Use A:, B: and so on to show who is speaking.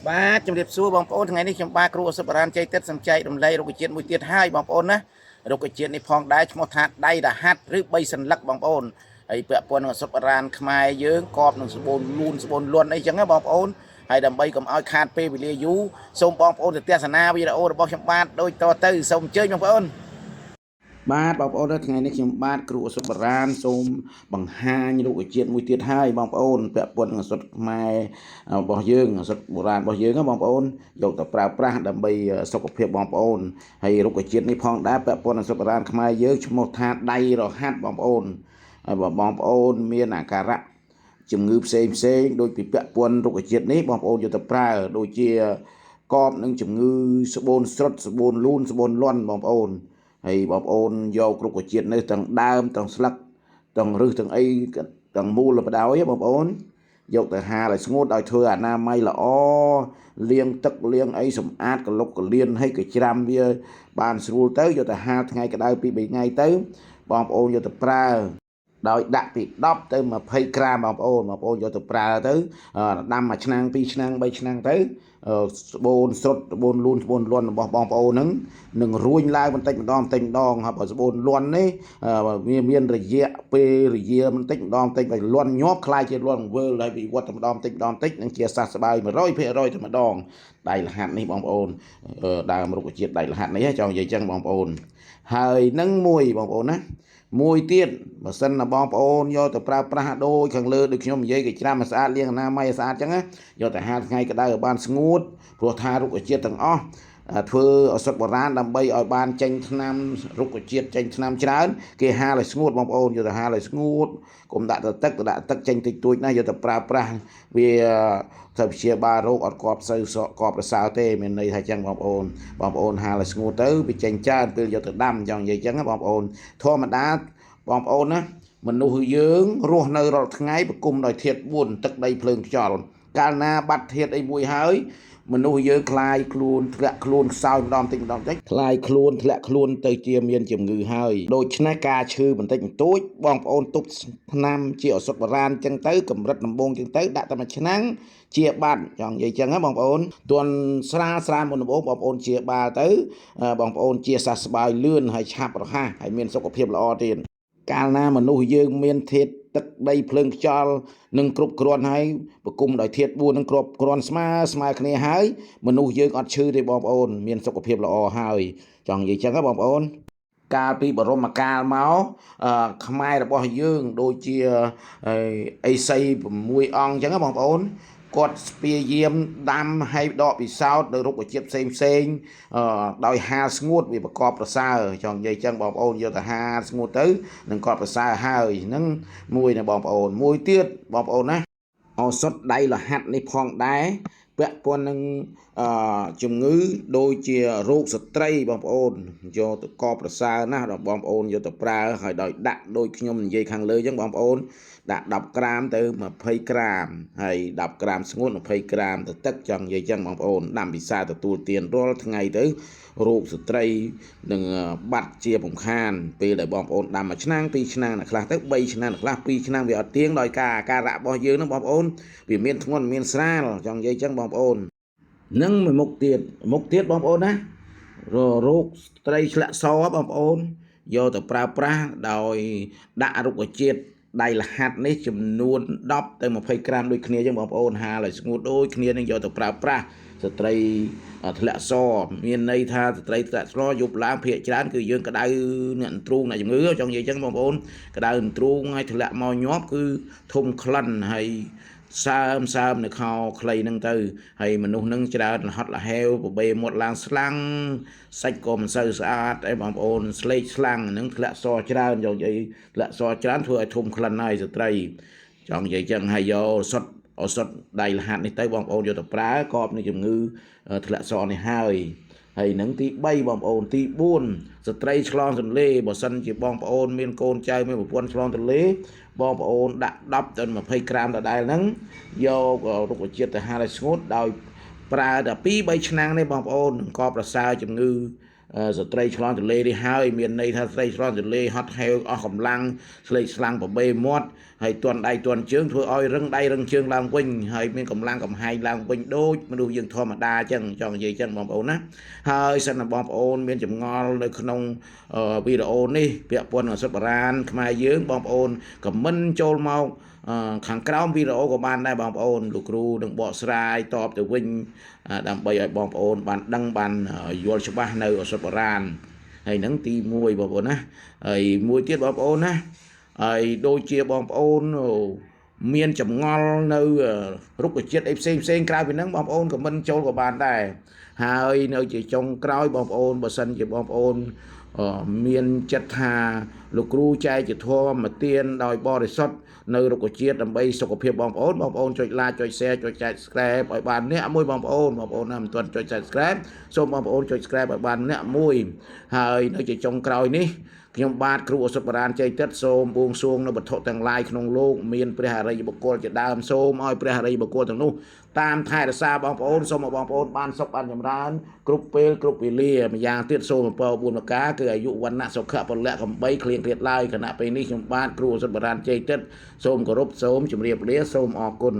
A: បាទជំរាបសួរបងប្អូនថ្ងៃនេះខ្ញុំបាទគ្រូអសុបរានជ័យទឹកសំចៃរំលែករុក្ខជាតិមួយទៀតហើយបងប្អូនណារុក្ខជាតិនេះផងដែរឈ្មោះថាដៃរហាត់ឬ3សន្លឹកបងប្អូនហើយពាក់ព័ន្ធនឹងអសុបរានខ្មែរយើងកបនឹងសបូនលូនសបូនលន់អីចឹងណាបងប្អូនហើយដើម្បីកុំឲ្យខាតពេលវេលាយូរសូមបងប្អូនទៅទស្សនាវីដេអូរបស់ខ្ញុំបាទដូចតទៅសូមអញ្ជើញបងប្អូនបាទបងប្អូនថ្ងៃនេះខ្ញុំបាទគ្រូអសុបរានសូមបង្ហាញរុក្ខជាតិមួយទៀតហើយបងប្អូនពាក់ព័ន្ធនឹងអសុបខ្មែររបស់យើងអសុបបុរាណរបស់យើងណាបងប្អូនយកទៅប្រើប្រាស់ដើម្បីសុខភាពបងប្អូនហើយរុក្ខជាតិនេះផងដែរពាក់ព័ន្ធនឹងអសុបបុរាណខ្មែរយើងឈ្មោះថាដៃរហាត់បងប្អូនហើយបងប្អូនមានអាការៈជំងឺផ្សេងដូចពីពាក់ព័ន្ធរុក្ខជាតិនេះបងប្អូនយកទៅប្រើដូចជាកបនឹងជំងឺស្បូនស្រុតស្បូនលូនស្បូនលាន់បងប្អូនហើយបងប្អូនយករុក្ខជាតិនេះទាំងដើមទាំងស្លឹកទាំងឫសទាំងអីទាំងមូលបដ ாய் បងប្អូនយកទៅហាលឲ្យស្ងួតឲ្យធ្វើអនាម័យល្អលាងទឹកលាងអីសម្អាតកលុកកលៀនឲ្យក៏ច្រាំវាបានស្រួលទៅយកទៅហាលថ្ងៃក្តៅ2 3ថ្ងៃទៅបងប្អូនយកទៅប្រើដោយដាក់ពី10ទៅ20ក្រាមបងប្អូនយកទៅប្រើទៅដាំមួយឆ្នាំង2ឆ្នាំង3ឆ្នាំងទៅស្បូនស្រុតស្បូនលូនស្បូនលាន់របស់បងប្អូនហ្នឹងនឹងរួញឡើងបន្តិចម្ដងហើយបើស្បូនលាន់នេះវាមានរយៈពេលរយៈបន្តិចម្ដងឲ្យលាន់ញាប់ខ្លាយជាលាន់វើលហើយវិវត្តតែម្ដងបន្តិចនឹងជាសះស្បើយ 100% តែម្ដងដៃលហាត់នេះបងប្អូនដើមរុក្ខជាតិដៃលហាត់នេះចង់និយាយចឹងបងប្អូនហើយនឹងមួយបងប្អូនណាមួយទៀតបើសិនណាបងប្អូនយកទៅប្រើប្រាស់ដូចខាងលើដូចខ្ញុំនិយាយគេច្រាំឲ្យស្អាតលាងអនាម័យឲ្យស្អាតចឹងណាយកទៅហាលថ្ងៃក្តៅឲ្យបានស្ងួតព្រោះថារុក្ខជាតិទាំងអស់ធ្វើឱសថបុរាណដើម្បីឲ្យបានចេញថ្នាំរុក្ខជាតិចេញថ្នាំច្រើនគេហាលឲ្យស្ងួតបងប្អូនយកទៅហាលឲ្យស្ងួតកុំដាក់ទៅទឹកចេញតិចតួចណាយកទៅប្រើប្រាស់វាទៅព្យាបាលរោគអត់គាប់សូវកប់រសើទេមានន័យថាចឹងបងប្អូនហាលឲ្យស្ងួតទៅវាចេញច្រើនពេលយកទៅដាំចង់និយាយចឹងណាបងប្អូនធម្មតាបងប្អូនណាមនុស្សយើងរស់នៅរាល់ថ្ងៃប្រគំដោយធាតុ4ទឹកដីភ្លើងខ្យល់កាលណាបាត់ធាតុអីមួយហើយមនុស្សយើងคลายខ្លួនធ្លាក់ខ្លួនខ្សោយម្ដងតិចคลายខ្លួនធ្លាក់ខ្លួនទៅជាមានជំងឺហើយដូច្នេះការឈឺបន្តិចបន្តួចបងប្អូនទប់ថ្នាំជាឱសថបុរាណចឹងទៅកម្រិតដំបូងចឹងទៅដាក់តែមួយឆ្នាំងជាបាត់ចង់និយាយចឹងណាបងប្អូនទន់ស្រាលមុនដំបូងបងប្អូនជាបាលទៅបងប្អូនជាសះស្បើយលឿនហើយឆាប់រហ័សហើយមានសុខភាពល្អទៀតកាលណាមនុស្សយើងមានធាតុទឹកដីភ្លើងខ្យល់នឹងគ្រប់គ្រាន់ហើយប្រគំដោយធាតុ4នឹងគ្រប់គ្រាន់ស្មើគ្នាហើយមនុស្សយើងអត់ឈឺទេបងប្អូនមានសុខភាពល្អហើយចង់និយាយចឹងណាបងប្អូនកាលពីបរមកាលមកខ្មែររបស់យើងដូចជាអេសី6អង្គចឹងណាបងប្អូនគាត់ស្ពាយាមដាំឲ្យដកពិសោធន៍នៅរុក្ខជាតិផ្សេងដោយហាលស្ងួតវាប្រកបប្រសើរចង់និយាយចឹងបងប្អូនយកទៅហាលស្ងួតទៅនឹងគាត់ប្រសើរហើយហ្នឹងមួយណាបងប្អូនមួយទៀតបងប្អូនណាឱសថដៃលហាត់នេះផងដែរពាក់ព័ន្ធនឹងជំងឺដូចជារោគស្ត្រីបងប្អូនយកទៅកប្រសើរណាស់ដល់បងប្អូនយកទៅប្រើហើយដោយដាក់ដូចខ្ញុំនិយាយខាងលើចឹងបងប្អូនដាក់10ក្រាមទៅ20ក្រាមហើយ10ក្រាមស្ងួត20ក្រាមទៅទឹកចង់និយាយចឹងបងប្អូនដាំពិសាទទួលទានរាល់ថ្ងៃទៅរោគស្ត្រីនឹងបាត់ជាពំខានពេលដែលបងប្អូនដាំមួយឆ្នាំង2ឆ្នាំងខ្លះទៅ3ឆ្នាំខ្លះ2ឆ្នាំវាអត់ទៀងដោយការអាការៈរបស់យើងហ្នឹងបងប្អូនវាមានធ្ងន់មានស្រាលចង់និយាយចឹងបងប្អូននឹងមួយមុខទៀតបងប្អូនណារោគស្ត្រីឆ្លាក់សបងប្អូនយកទៅប្រើប្រាស់ដោយដាក់រុក្ខជាតិដៃលហាត់នេះចំនួន10ទៅ20ក្រាមដូចគ្នាចឹងបងប្អូនហាលឲ្យស្ងួតដូចគ្នានឹងយកទៅប្រើប្រាស់ស្ត្រីធ្លាក់សមានន័យថាស្ត្រីធ្លាក់សយប់ឡើងភាគច្រើនគឺយើងក្តៅអ្នកទ្រូងអ្នកជំងឺចង់និយាយចឹងបងប្អូនក្តៅទ្រូងហើយធ្លាក់មកញាប់គឺធំក្លិនហើយសើមនៅខោខ្លីហ្នឹងទៅហើយមនុស្សហ្នឹងច្រើនលហត់លហែវបបេមាត់ឡើងស្លាំងសាច់ក៏មិនសូវស្អាតអីបងប្អូនស្លេកស្លាំងហ្នឹងធ្លាក់សច្រើនយកនិយាយធ្លាក់សច្រើនធ្វើឲ្យធំក្លិនហើយស្ត្រីចង់និយាយចឹងហើយយកឱសថដៃលហាត់នេះទៅបងប្អូនយកទៅប្រើកបនឹងជំងឺធ្លាក់សនេះហើយនឹងទី3បងប្អូនទី4ស្ត្រីឆ្លងទន្លេបើសិនជាបងប្អូនមានកូនចៅមានប្រពន្ធឆ្លងទន្លេបងប្អូនដាក់10ទៅ20ក្រាមដដែលហ្នឹងយករុក្ខជាតិទៅហាលឲ្យស្ងួតដោយប្រើតែ2 3ឆ្នាំងនេះបងប្អូននឹងកបប្រសើរជំងឺ ស្ត្រីឆ្លងទន្លេនេះហើយមានន័យថាស្ត្រីឆ្លងទន្លេហត់ហេវអស់កម្លាំងស្លេកស្លាំងប្របីមាត់ហើយទាន់ដៃទាន់ជើងធ្វើឲ្យរឹងដៃរឹងជើងឡើងវិញហើយមានកម្លាំងកំហែងឡើងវិញដូចមនុស្សយើងធម្មតាអញ្ចឹងចង់និយាយអញ្ចឹងបងប្អូនណាហើយសិនណាបងប្អូនមានចម្ងល់នៅក្នុងវីដេអូនេះពាក់ព័ន្ធនឹងសុទ្ធបុរាណខ្មែរយើងបងប្អូនខមមិនចូលមកខាងក្រោមវីដេអូក៏បានដែរបងប្អូនលោកគ្រូនឹងបកស្រាយតបទៅវិញដើម្បីឲ្យបងប្អូនបានដឹងបានយល់ច្បាស់នៅសុទ្ធបុរាណហើយនឹងទី1បងប្អូនណាហើយមួយទៀតបងប្អូនណាហើយដូចជាបងប្អូនមានចម្ងល់នៅរុក្ខជាតិអីផ្សេងក្រៅពីហ្នឹងបងប្អូនខមមិនចូលក៏បានដែរហើយនៅជាចុងក្រោយបងប្អូនបើសិនជាបងប្អូនមានចិត្តថាលោកគ្រូចែកជាធម៌ទានដោយបរិសុទ្ធនៅរុក្ខជាតិដើម្បីសុខភាពបងប្អូនចុច like ចុច share ចុច subscribe ឲ្យបានអ្នកមួយបងប្អូនណាមិនទាន់ចុច subscribe សូមបងប្អូនចុច subscribe ឲ្យបានអ្នកមួយហើយនៅជាចុងក្រោយនេះខ្ញុំបាទគ្រូឱសថបុរាណជ័យទឹកសូមបួងសួងនៅវត្ថុទាំងឡាយក្នុងលោកមានព្រះអរិយបុគ្គលជាដើមសូមឲ្យព្រះអរិយបុគ្គលទាំងនោះតាមថែរក្សាបងប្អូនសូមឲ្យបងប្អូនបានសុខបានចម្រើនគ្រប់ពេលគ្រប់វេលាម្យ៉ាងទៀតសូមអំពរ4ប្រការគឺអាយុវណ្ណៈសុខៈពលៈកំបីគ្លៀងគ្លាតឡើយគណៈពេលនេះខ្ញុំបាទគ្រូឱសថបុរាណជ័យទឹកសូមគោរពសូមជម្រាបលាសូមអរគុណ